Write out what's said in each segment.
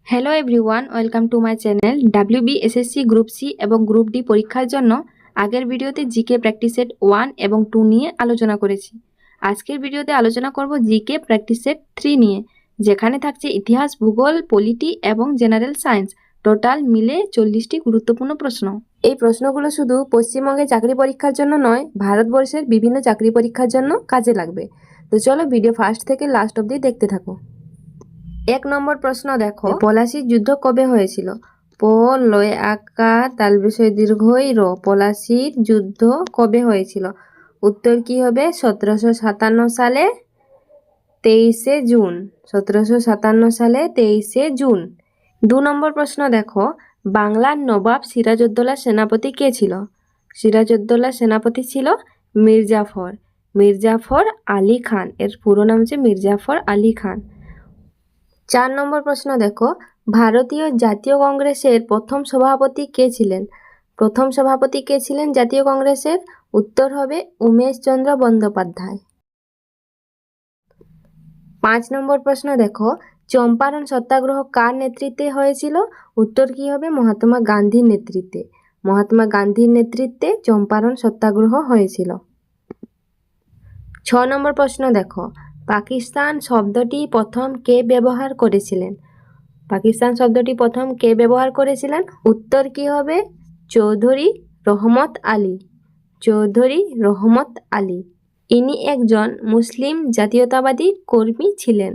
Hello everyone, welcome to my channel. WBSSC group C এবং group D পরীক্ষার জন্য আগের ভিডিওতে জিকে প্র্যাকটিস সেট 1 এবং 2 নিয়ে আলোচনা করেছি। আজকের ভিডিওতে আলোচনা করব জিকে প্র্যাকটিস সেট 3 নিয়ে, যেখানে থাকছে ইতিহাস, ভূগোল, পলিটি এবং জেনারেল সায়েন্স। টোটাল মিলে 40টি গুরুত্বপূর্ণ প্রশ্ন। এই প্রশ্নগুলো শুধু পশ্চিমবঙ্গের চাকরি পরীক্ষার জন্য নয়, ভারতবর্ষের বিভিন্ন চাকরি পরীক্ষার জন্য কাজে লাগবে। তো চলো ভিডিও ফার্স্ট থেকে লাস্ট অবধি দেখতে থাকো। 1 নম্বর প্রশ্ন দেখো, পলাশির যুদ্ধ কবে হয়েছিল? প লয় আকার তাল বিষয় দীর্ঘই র। পলাশির যুদ্ধ কবে হয়েছিল? উত্তর কি হবে? 1757 সালে 23শে জুন। 1757 সালে 23শে জুন। 2 নম্বর প্রশ্ন দেখো, বাংলার নবাব সিরাজউদ্দৌলার সেনাপতি কে ছিল? সিরাজউদ্দৌলার সেনাপতি ছিল মির্জাফর। মির্জাফর আলী খান। এর পুরো নাম হচ্ছে মির্জাফর আলী খান। 4 নম্বর প্রশ্ন দেখো, ভারতীয় জাতীয় কংগ্রেসের প্রথম সভাপতি কে ছিলেন? প্রথম সভাপতি কে ছিলেন জাতীয় কংগ্রেসের? উত্তর হবে উমেশচন্দ্র বন্দ্যোপাধ্যায়। 5 নম্বর প্রশ্ন দেখো, চম্পারণ সত্যাগ্রহ কার নেতৃত্বে হয়েছিল? উত্তর কি হবে? মহাত্মা গান্ধীর নেতৃত্বে। মহাত্মা গান্ধীর নেতৃত্বে চম্পারণ সত্যাগ্রহ হয়েছিল। 6 নম্বর প্রশ্ন দেখো, পাকিস্তান শব্দটি প্রথম কে ব্যবহার করেছিলেন? পাকিস্তান শব্দটি প্রথম কে ব্যবহার করেছিলেন? উত্তর কি হবে? চৌধুরী রহমত আলী। চৌধুরী রহমত আলী। ইনি একজন মুসলিম জাতীয়তাবাদী কর্মী ছিলেন।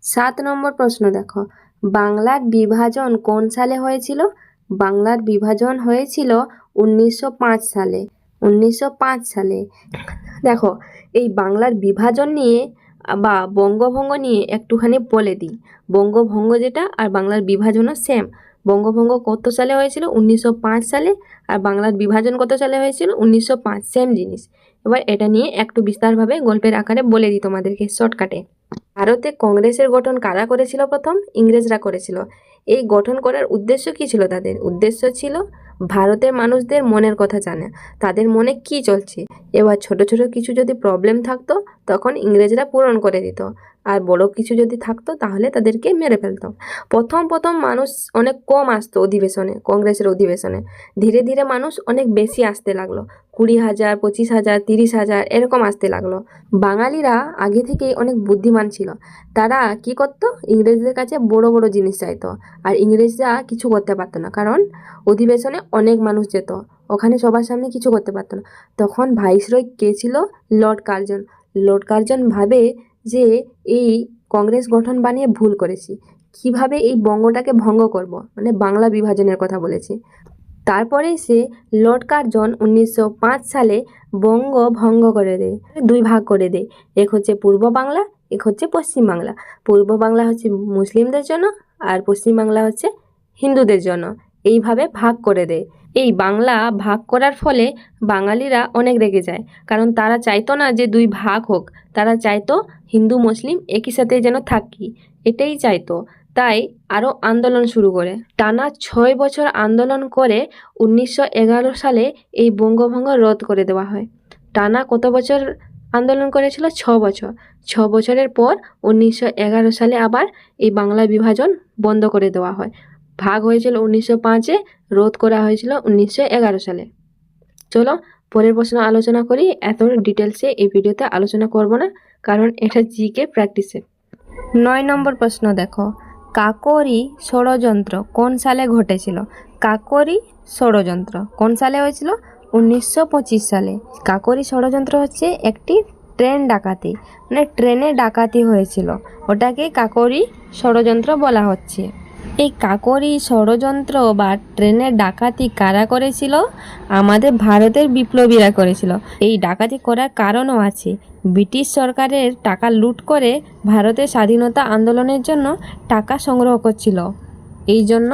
7 নম্বর প্রশ্ন দেখো, বাংলার বিভাজন কোন সালে হয়েছিল? বাংলার বিভাজন হয়েছিল 1905 সালে। 1905 সালে। দেখো, এই বাংলার বিভাজন নিয়ে বা বঙ্গভঙ্গ নিয়ে একটুখানি বলে দিই। বঙ্গভঙ্গ যেটা আর বাংলার বিভাজনও সেম। বঙ্গভঙ্গ কত সালে হয়েছিল? 1905 সালে। আর বাংলার বিভাজন কত সালে হয়েছিল? 1905। সেম জিনিস। এবার এটা নিয়ে একটু বিস্তারভাবে গল্পের আকারে বলে দিই তোমাদেরকে শর্টকাটে। ভারতে কংগ্রেসের গঠন কারা করেছিল প্রথম? ইংরেজরা করেছিল। এই গঠন করার উদ্দেশ্য কি ছিল তাদের? উদ্দেশ্য ছিল ভারতের মানুষদের মনের কথা জানা, তাদের মনে কি চলছে। এবার ছোট ছোট কিছু যদি প্রবলেম থাকতো তখন ইংরেজরা পূরণ করে দিত, আর বড় কিছু যদি থাকতো তাহলে তাদেরকে মেরে ফেলতো। প্রথম প্রথম মানুষ অনেক কম আসতো অধিবেশনে, কংগ্রেসের অধিবেশনে। ধীরে ধীরে মানুষ অনেক বেশি আসতে লাগলো। 20,000, 25,000, 30,000 এরকম আসতে লাগলো। বাঙালিরা আগে থেকেই অনেক বুদ্ধিমান ছিল। তারা কি করতো? ইংরেজদের কাছে বড় বড় জিনিস চাইতো, আর ইংরেজরা কিছু করতে পারতো না, কারণ অধিবেশনে অনেক মানুষ যেত, ওখানে সবার সামনে কিছু করতে পারতো না। তখন ভাইসরয় কে ছিল? Lord Curzon. লর্ড কার্জন ভাবে যে এই কংগ্রেস গঠন বানিয়ে ভুল করেছি, কিভাবে এই বঙ্গটাকে ভঙ্গ করব, মানে বাংলা বিভাজনের কথা বলেছি। তারপরে সে লর্ড কার্জন 1905 সালে বঙ্গ ভঙ্গ করে দেয়, 2 ভাগ করে দেয়। এক হচ্ছে পূর্ব বাংলা, এক হচ্ছে পশ্চিম বাংলা। পূর্ব বাংলা হচ্ছে মুসলিমদের জন্য, আর পশ্চিম বাংলা হচ্ছে হিন্দুদের জন্য। এইভাবে ভাগ করে দেয়। এই বাংলা ভাগ করার ফলে বাঙালিরা অনেক রেগে যায়, কারণ তারা চাইতো না যে 2 ভাগ হোক। তারা চাইতো হিন্দু মুসলিম একই সাথে যেন থাকি, এটাই চাইতো। তাই আরও আন্দোলন শুরু করে। টানা 6 বছর আন্দোলন করে 1911 সালে এই বঙ্গভঙ্গ রদ করে দেওয়া হয়। টানা কত বছর আন্দোলন করেছিল? 6 বছর। 6 বছরের পর 1911 সালে আবার এই বাংলা বিভাজন বন্ধ করে দেওয়া হয়। ভাগ হয়েছিল 1905-এ, রোধ করা হয়েছিল 1911 সালে। চলো পরের প্রশ্ন আলোচনা করি। এত ডিটেলসে এই ভিডিওতে আলোচনা করব না, কারণ এটা জিকে প্র্যাকটিসে। 9 নম্বর প্রশ্ন দেখো, কাকোরি ষড়যন্ত্র কোন সালে ঘটেছিল? কাকোরি ষড়যন্ত্র কোন সালে হয়েছিল? 1925 সালে। কাকোরি ষড়যন্ত্র হচ্ছে একটি ট্রেন ডাকাতি, মানে ট্রেনে ডাকাতি হয়েছিল, ওটাকে কাকোরি ষড়যন্ত্র বলা হচ্ছে। এই কাকোরি ষড়যন্ত্র বা ট্রেনের ডাকাতি কারা করেছিল? আমাদের ভারতের বিপ্লবীরা করেছিল। এই ডাকাতি করার কারণও আছে। ব্রিটিশ সরকারের টাকা লুট করে ভারতের স্বাধীনতা আন্দোলনের জন্য টাকা সংগ্রহ করছিল, এই জন্য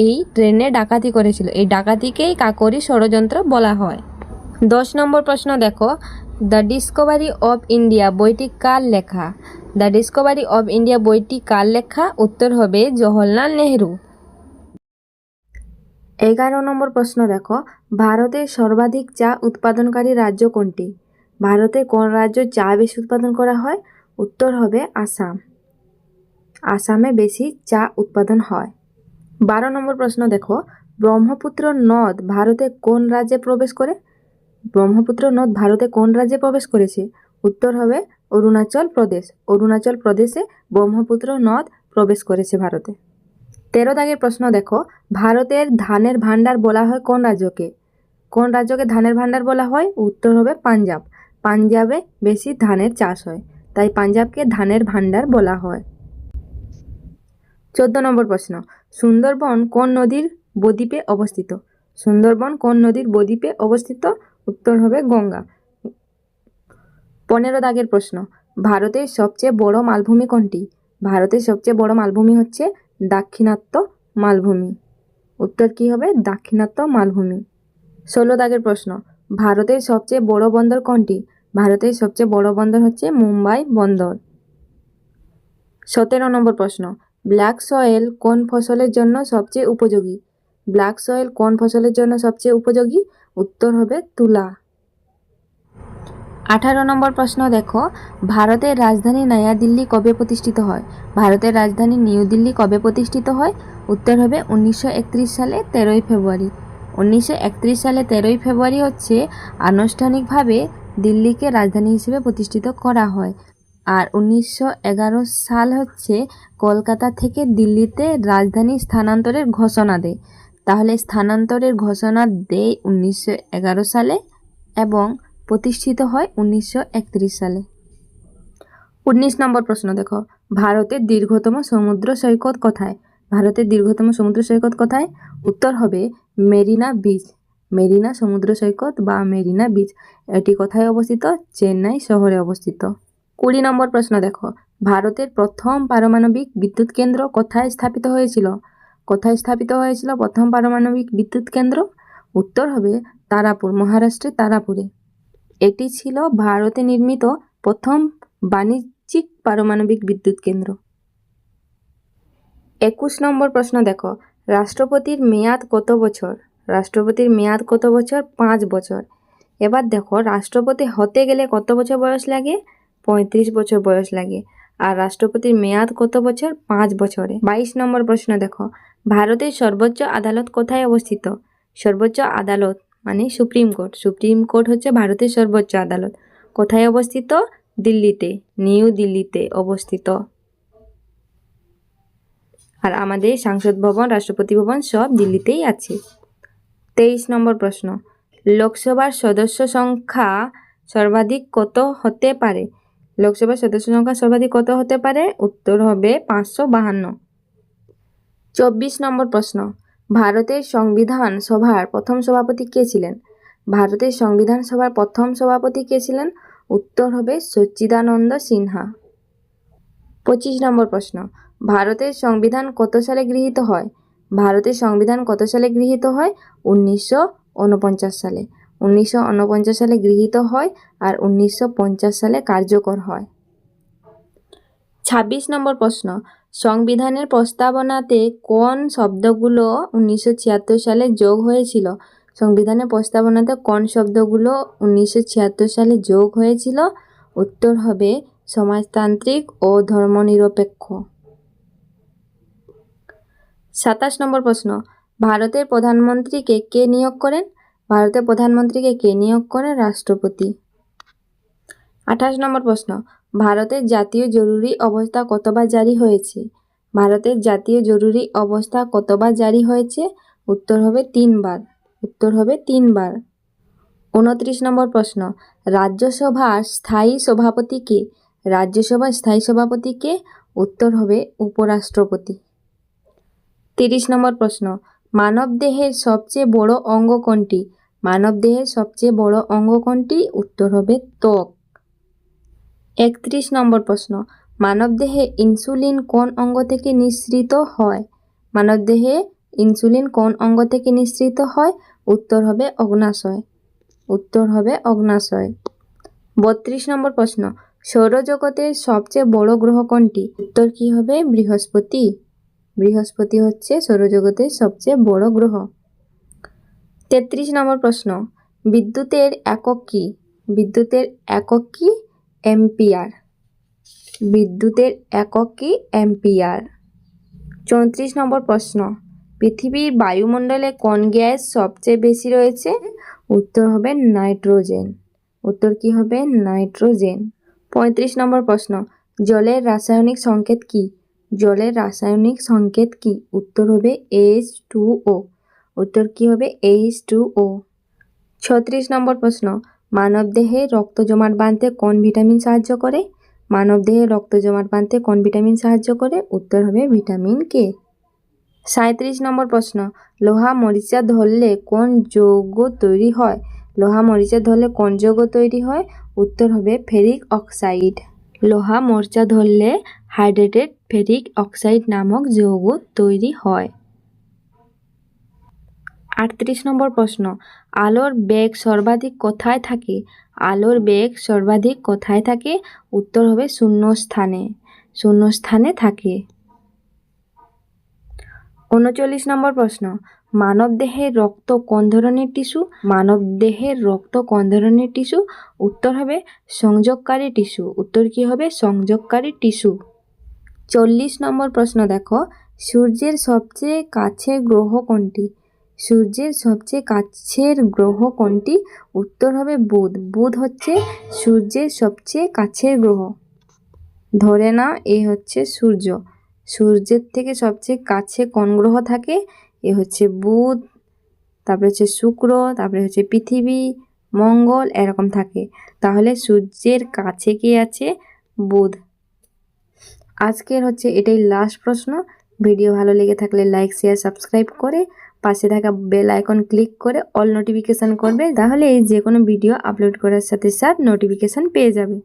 এই ট্রেনে ডাকাতি করেছিল। এই ডাকাতিকেই কাকোরি ষড়যন্ত্র বলা হয়। 10 নম্বর প্রশ্ন দেখো, দ্য ডিসকভারি অফ ইন্ডিয়া বইটি কার লেখা? দ্য ডিসকভারি অফ ইন্ডিয়া বইটি কার লেখা? উত্তর হবে জওহরলাল নেহরু। 11 নম্বর প্রশ্ন দেখো, ভারতের সর্বাধিক চা উৎপাদনকারী রাজ্য কোনটি? ভারতে কোন রাজ্য চা বেশি উৎপাদন করা হয়? উত্তর হবে আসাম। আসামে বেশি চা উৎপাদন হয়। 12 নম্বর প্রশ্ন দেখো, ব্রহ্মপুত্র নদ ভারতে কোন রাজ্যে প্রবেশ করে? ব্রহ্মপুত্র নদ ভারতে কোন রাজ্যে প্রবেশ করেছে? উত্তর হবে অরুণাচল প্রদেশ। অরুণাচল প্রদেশে ব্রহ্মপুত্র নদ প্রবেশ করেছে ভারতে। 13 দাগের প্রশ্ন দেখো, ভারতের ধানের ভান্ডার বলা হয় কোন রাজ্যকে? কোন রাজ্যকে ধানের ভান্ডার বলা হয়? উত্তর হবে পাঞ্জাব। পাঞ্জাবে বেশি ধানের চাষ হয়, তাই পাঞ্জাবকে ধানের ভান্ডার বলা হয়। 14 নম্বর প্রশ্ন, সুন্দরবন কোন নদীর বদ্বীপে অবস্থিত? সুন্দরবন কোন নদীর বদ্বীপে অবস্থিত? উত্তর হবে গঙ্গা। 15 দাগের প্রশ্ন, ভারতের সবচেয়ে বড় মালভূমি কোনটি? ভারতের সবচেয়ে বড় মালভূমি হচ্ছে দাক্ষিণাত্য মালভূমি। উত্তর কি হবে? দাক্ষিণাত্য মালভূমি। 16 দাগের প্রশ্ন, ভারতের সবচেয়ে বড় বন্দর কোনটি? ভারতের সবচেয়ে বড় বন্দর হচ্ছে মুম্বাই বন্দর। 17 নম্বর প্রশ্ন, ব্ল্যাক সয়েল কোন ফসলের জন্য সবচেয়ে উপযোগী? ব্ল্যাক সয়েল কোন ফসলের জন্য সবচেয়ে উপযোগী? উত্তর হবে তুলা। 18 নম্বর প্রশ্ন দেখো, ভারতের রাজধানী নয়াদিল্লি কবে প্রতিষ্ঠিত হয়? ভারতের রাজধানী নিউ দিল্লি কবে প্রতিষ্ঠিত হয়? উত্তর হবে 1931 সালে 13ই ফেব্রুয়ারি। 1931 সালে 13ই ফেব্রুয়ারি হচ্ছে আনুষ্ঠানিকভাবে দিল্লিকে রাজধানী হিসেবে প্রতিষ্ঠিত করা হয়। আর 1911 সাল হচ্ছে কলকাতা থেকে দিল্লিতে রাজধানী স্থানান্তরের ঘোষণা দেয়। তাহলে স্থানান্তরের ঘোষণা দেয় 1911 সালে এবং প্রতিষ্ঠিত হয় 1931 সালে। 19 নম্বর প্রশ্ন দেখো, ভারতের দীর্ঘতম সমুদ্র সৈকত কোথায়? ভারতের দীর্ঘতম সমুদ্র সৈকত কোথায়? উত্তর হবে মেরিনা বিচ। মেরিনা সমুদ্র সৈকত বা মেরিনা বিচ, এটি কোথায় অবস্থিত? চেন্নাই শহরে অবস্থিত। 20 নম্বর প্রশ্ন দেখো, ভারতের প্রথম পারমাণবিক বিদ্যুৎ কেন্দ্র কোথায় স্থাপিত হয়েছিল? কোথায় স্থাপিত হয়েছিল প্রথম পারমাণবিক বিদ্যুৎ কেন্দ্র? উত্তর হবে তারাপুর, মহারাষ্ট্রের তারাপুরে। এটি ছিল ভারতে নির্মিত প্রথম বাণিজ্যিক পারমাণবিক বিদ্যুৎ কেন্দ্র। 21 নম্বর প্রশ্ন দেখো, রাষ্ট্রপতির মেয়াদ কত বছর? রাষ্ট্রপতির মেয়াদ কত বছর? 5 বছর। এবার দেখো, রাষ্ট্রপতি হতে গেলে কত বছর বয়স লাগে? 35 বছর বয়স লাগে। আর রাষ্ট্রপতির মেয়াদ কত বছর? 5 বছরে। 22 নম্বর প্রশ্ন দেখো, ভারতের সর্বোচ্চ আদালত কোথায় অবস্থিত? সর্বোচ্চ আদালত মানে সুপ্রিম কোর্ট। সুপ্রিম কোর্ট হচ্ছে ভারতের সর্বোচ্চ আদালত। কোথায় অবস্থিত? দিল্লিতে, নিউ দিল্লিতে অবস্থিত। আর আমাদের সংসদ ভবন, রাষ্ট্রপতি ভবন সব দিল্লিতেই আছে। 23 নম্বর প্রশ্ন, লোকসভার সদস্য সংখ্যা সর্বাধিক কত হতে পারে? লোকসভার সদস্য সংখ্যা সর্বাধিক কত হতে পারে? উত্তর হবে 552। 24 নম্বর প্রশ্ন, ভারতের সংবিধান সভার প্রথম সভাপতি কে ছিলেন? ভারতের সংবিধান সভার প্রথম সভাপতি কে ছিলেন? উত্তর হবে সচ্চিদানন্দ সিনহা। 25 নম্বর প্রশ্ন, ভারতের সংবিধান কত সালে গৃহীত হয়? ভারতের সংবিধান কত সালে গৃহীত হয়? 1949 সালে। 1949 সালে গৃহীত হয় আর 1950 সালে কার্যকর হয়। 26 নম্বর প্রশ্ন, সংবিধানের প্রস্তাবনাতে কোন শব্দগুলো 1976 সালে যোগ হয়েছিল? সংবিধানের প্রস্তাবনাতে কোন শব্দগুলো 1976 সালে যোগ হয়েছিল? উত্তর হবে সমাজতান্ত্রিক ও ধর্মনিরপেক্ষ। 27 নম্বর প্রশ্ন, ভারতের প্রধানমন্ত্রীকে কে নিয়োগ করেন? ভারতের প্রধানমন্ত্রীকে কে নিয়োগ করেন? রাষ্ট্রপতি। 28 নম্বর প্রশ্ন, ভারতের জাতীয় জরুরি অবস্থা কতবার জারি হয়েছে? ভারতের জাতীয় জরুরি অবস্থা কতবার জারি হয়েছে? উত্তর হবে 3 বার। উত্তর হবে 3 বার। 29 নম্বর প্রশ্ন, রাজ্যসভার স্থায়ী সভাপতি কে? রাজ্যসভার স্থায়ী সভাপতি কে? উত্তর হবে উপরাষ্ট্রপতি। 30 নম্বর প্রশ্ন, মানবদেহের সবচেয়ে বড় অঙ্গ কোনটি? মানবদেহের সবচেয়ে বড় অঙ্গ কোনটি? উত্তর হবে ত্বক। 31 নম্বর প্রশ্ন, মানবদেহে ইনসুলিন কোন অঙ্গ থেকে নিঃসৃত হয়? মানবদেহে ইনসুলিন কোন অঙ্গ থেকে নিঃসৃত হয়? উত্তর হবে অগ্ন্যাশয়। উত্তর হবে অগ্ন্যাশয়। 32 নম্বর প্রশ্ন, সৌরজগতের সবচেয়ে বড় গ্রহ কোনটি? উত্তর কি হবে? বৃহস্পতি। বৃহস্পতি হচ্ছে সৌরজগতের সবচেয়ে বড় গ্রহ। 33 নম্বর প্রশ্ন, বিদ্যুতের একক কি? বিদ্যুতের একক কি? অ্যাম্পিয়ার। বিদ্যুতের একক কি? অ্যাম্পিয়ার। 34 নম্বর প্রশ্ন, পৃথিবীর বায়ুমণ্ডলে কোন গ্যাস সবচেয়ে বেশি রয়েছে? উত্তর হবে নাইট্রোজেন। উত্তর কি হবে? নাইট্রোজেন। 35 নম্বর প্রশ্ন, জলের রাসায়নিক সংকেত কি? জলের রাসায়নিক সংকেত কি? উত্তর হবে H2O। উত্তর কি হবে? H2O। 36 নম্বর প্রশ্ন, মানবদেহে রক্ত জমাট বাঁধতে কোন ভিটামিন সাহায্য করে? মানবদেহে রক্ত জমাট বাঁধতে কোন ভিটামিন সাহায্য করে? উত্তর হবে ভিটামিন কে। 37 নম্বর প্রশ্ন, লোহা মরিচা ধরলে কোন যৌগ তৈরি হয়? লোহা মরিচা ধরলে কোন যৌগ তৈরি হয়? উত্তর হবে ফেরিক অক্সাইড। লোহা মরিচা ধরলে হাইড্রেটেড ফেরিক অক্সাইড নামক যৌগ তৈরি হয়। 38 নম্বর প্রশ্ন, আলোর বেগ সর্বাধিক কোথায় থাকে? আলোর বেগ সর্বাধিক কোথায় থাকে? উত্তর হবে শূন্যস্থানে। শূন্যস্থানে থাকে। 39 নম্বর প্রশ্ন, মানবদেহের রক্ত কোন ধরনের টিস্যু? মানবদেহের রক্ত কোন ধরনের টিস্যু? উত্তর হবে সংযোগকারী টিস্যু। উত্তর কি হবে? সংযোগকারী টিস্যু। 40 নম্বর প্রশ্ন দেখো, সূর্যের সবচেয়ে কাছের গ্রহ কোনটি? সূর্যের সবচেয়ে কাছের গ্রহ কোনটি? উত্তর হবে বুধ। বুধ হচ্ছে সূর্যের সবচেয়ে কাছের গ্রহ। ধরে নাও এই হচ্ছে সূর্য। সূর্যের থেকে সবচেয়ে কাছে কোন গ্রহ থাকে? এ হচ্ছে বুধ, তারপরে হচ্ছে শুক্র, তারপরে হচ্ছে পৃথিবী, মঙ্গল, এরকম থাকে। তাহলে সূর্যের কাছে কি আছে? বুধ। আজকের হচ্ছে এটাই লাস্ট প্রশ্ন। ভিডিও ভালো লেগে থাকলে লাইক, শেয়ার, সাবস্ক্রাইব করে পাশে থাকা বেল আইকন ক্লিক করে অল নোটিফিকেশান করবে, তাহলে এই যে কোনো ভিডিও আপলোড করার সাথে সাথে নোটিফিকেশান পেয়ে যাবে।